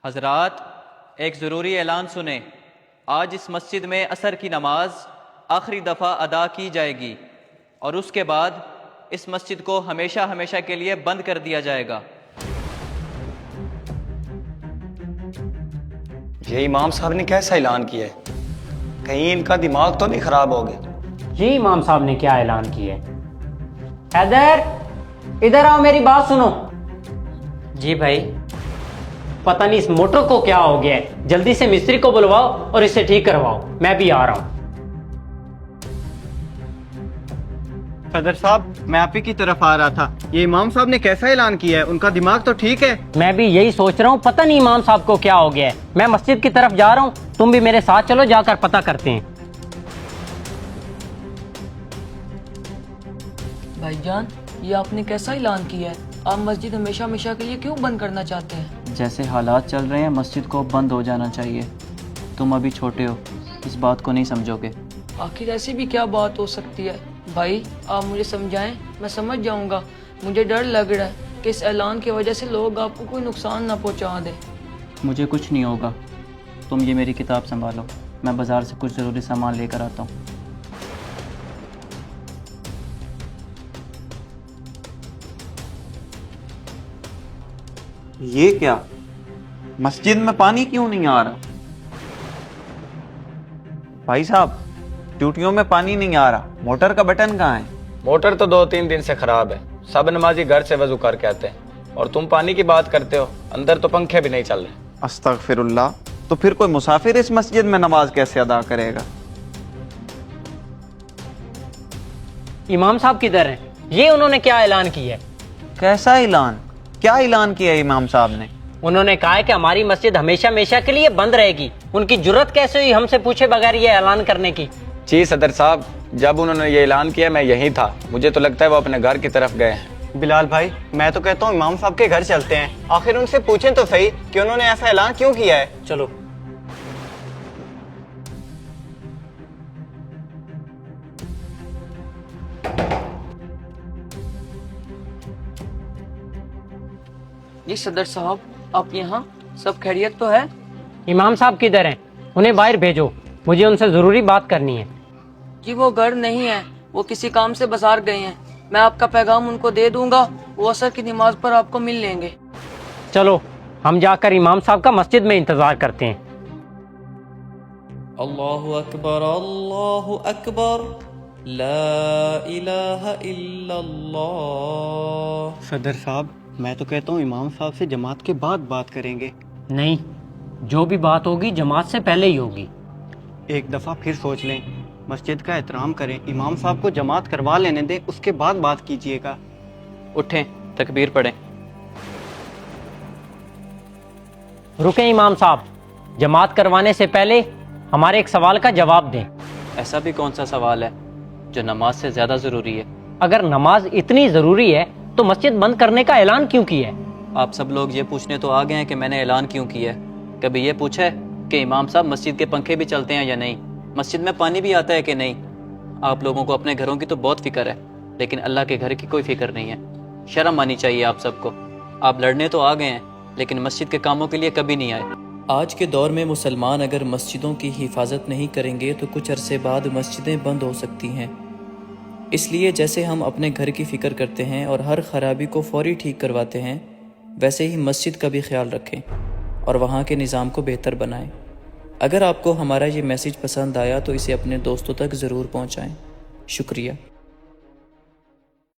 حضرات، ایک ضروری اعلان سنیں۔ آج اس مسجد میں عصر کی نماز آخری دفعہ ادا کی جائے گی اور اس کے بعد اس مسجد کو ہمیشہ ہمیشہ کے لیے بند کر دیا جائے گا۔ یہ امام صاحب نے کیسا اعلان کیا ہے؟ کہیں ان کا دماغ تو نہیں خراب ہو گیا؟ یہ امام صاحب نے کیا اعلان کیا ہے؟ حیدر، ادھر آؤ، میری بات سنو۔ جی بھائی۔ پتہ نہیں اس موٹر کو کیا ہو گیا ہے، جلدی سے مستری کو بلواؤ اور اسے ٹھیک کرواؤ، میں بھی آ رہا ہوں۔ صدر صاحب، میں آپ ہی کی طرف آ رہا تھا۔ یہ امام صاحب نے کیسا اعلان کیا ہے؟ ان کا دماغ تو ٹھیک ہے؟ میں بھی یہی سوچ رہا ہوں، پتہ نہیں امام صاحب کو کیا ہو گیا ہے۔ میں مسجد کی طرف جا رہا ہوں، تم بھی میرے ساتھ چلو، جا کر پتہ کرتے ہیں۔ بھائی جان، یہ آپ نے کیسا اعلان کیا ہے؟ آپ مسجد ہمیشہ ہمیشہ کے لیے کیوں بند کرنا چاہتے ہیں؟ جیسے حالات چل رہے ہیں مسجد کو بند ہو جانا چاہیے۔ تم ابھی چھوٹے ہو، اس بات کو نہیں سمجھو گے۔ آخر ایسی بھی کیا بات ہو سکتی ہے؟ بھائی آپ مجھے سمجھائیں، میں سمجھ جاؤں گا۔ مجھے ڈر لگ رہا ہے کہ اس اعلان کی وجہ سے لوگ آپ کو کوئی نقصان نہ پہنچا دیں۔ مجھے کچھ نہیں ہوگا، تم یہ میری کتاب سنبھالو، میں بازار سے کچھ ضروری سامان لے کر آتا ہوں۔ یہ کیا؟ مسجد میں پانی کیوں نہیں آ رہا؟ بھائی صاحب، ٹوٹیوں میں پانی نہیں آ رہا، موٹر کا بٹن کہاں ہے؟ موٹر تو 2-3 دن سے خراب ہے، سب نمازی گھر سے وضو کر کے آتے ہیں، اور تم پانی کی بات کرتے ہو؟ اندر تو پنکھے بھی نہیں چل رہے۔ استغفر اللہ، تو پھر کوئی مسافر اس مسجد میں نماز کیسے ادا کرے گا؟ امام صاحب کدھر ہیں؟ یہ انہوں نے کیا اعلان کیا ہے؟ کیسا اعلان؟ کیا اعلان کیا ہے امام صاحب نے؟ انہوں نے کہا ہے کہ ہماری مسجد ہمیشہ ہمیشہ کے لیے بند رہے گی۔ ان کی جرت کیسے ہوئی ہم سے پوچھے بغیر یہ اعلان کرنے کی؟ جی صدر صاحب، جب انہوں نے یہ اعلان کیا میں یہیں تھا، مجھے تو لگتا ہے وہ اپنے گھر کی طرف گئے ہیں۔ بلال بھائی، میں تو کہتا ہوں امام صاحب کے گھر چلتے ہیں، آخر ان سے پوچھیں تو صحیح کہ انہوں نے ایسا اعلان کیوں کیا ہے۔ چلو۔ جی صدر صاحب، آپ یہاں؟ سب خیریت تو ہے؟ امام صاحب کدھر ہیں؟ انہیں باہر بھیجو، مجھے ان سے ضروری بات کرنی ہے۔ جی وہ گھر نہیں ہے، وہ کسی کام سے بازار گئے ہیں۔ میں آپ کا پیغام ان کو دے دوں گا، وہ عصر کی نماز پر آپ کو مل لیں گے۔ چلو ہم جا کر امام صاحب کا مسجد میں انتظار کرتے ہیں۔ اللہ اکبر، اللہ اکبر، لا الہ الا اللہ۔ صدر صاحب، میں تو کہتا ہوں امام صاحب سے جماعت کے بعد بات کریں گے۔ نہیں، جو بھی بات ہوگی جماعت سے پہلے ہی ہوگی۔ ایک دفعہ پھر سوچ لیں، مسجد کا احترام کریں، امام صاحب کو جماعت کروا لینے دیں، اس کے بعد بات کیجیے گا۔ اٹھیں، تکبیر پڑھیں۔ رکیں امام صاحب، جماعت کروانے سے پہلے ہمارے ایک سوال کا جواب دیں۔ ایسا بھی کون سا سوال ہے جو نماز سے زیادہ ضروری ہے؟ اگر نماز اتنی ضروری ہے تو مسجد بند کرنے کا اعلان کیوں کیا ہے؟ آپ سب لوگ یہ پوچھنے تو آ گئے ہیں کہ میں نے اعلان کیوں کیا ہے۔ کبھی یہ پوچھا ہے کہ امام صاحب مسجد کے پنکھے بھی چلتے ہیں یا نہیں، مسجد میں پانی بھی آتا ہے کہ نہیں؟ آپ لوگوں کو اپنے گھروں کی تو بہت فکر ہے، لیکن اللہ کے گھر کی کوئی فکر نہیں ہے۔ شرم آنی چاہیے آپ سب کو۔ آپ لڑنے تو آ گئے ہیں لیکن مسجد کے کاموں کے لیے کبھی نہیں آئے۔ آج کے دور میں مسلمان اگر مسجدوں کی حفاظت نہیں کریں گے تو کچھ عرصے بعد مسجدیں بند ہو سکتی ہیں۔ اس لیے جیسے ہم اپنے گھر کی فکر کرتے ہیں اور ہر خرابی کو فوری ٹھیک کرواتے ہیں، ویسے ہی مسجد کا بھی خیال رکھیں اور وہاں کے نظام کو بہتر بنائیں۔ اگر آپ کو ہمارا یہ میسیج پسند آیا تو اسے اپنے دوستوں تک ضرور پہنچائیں۔ شکریہ۔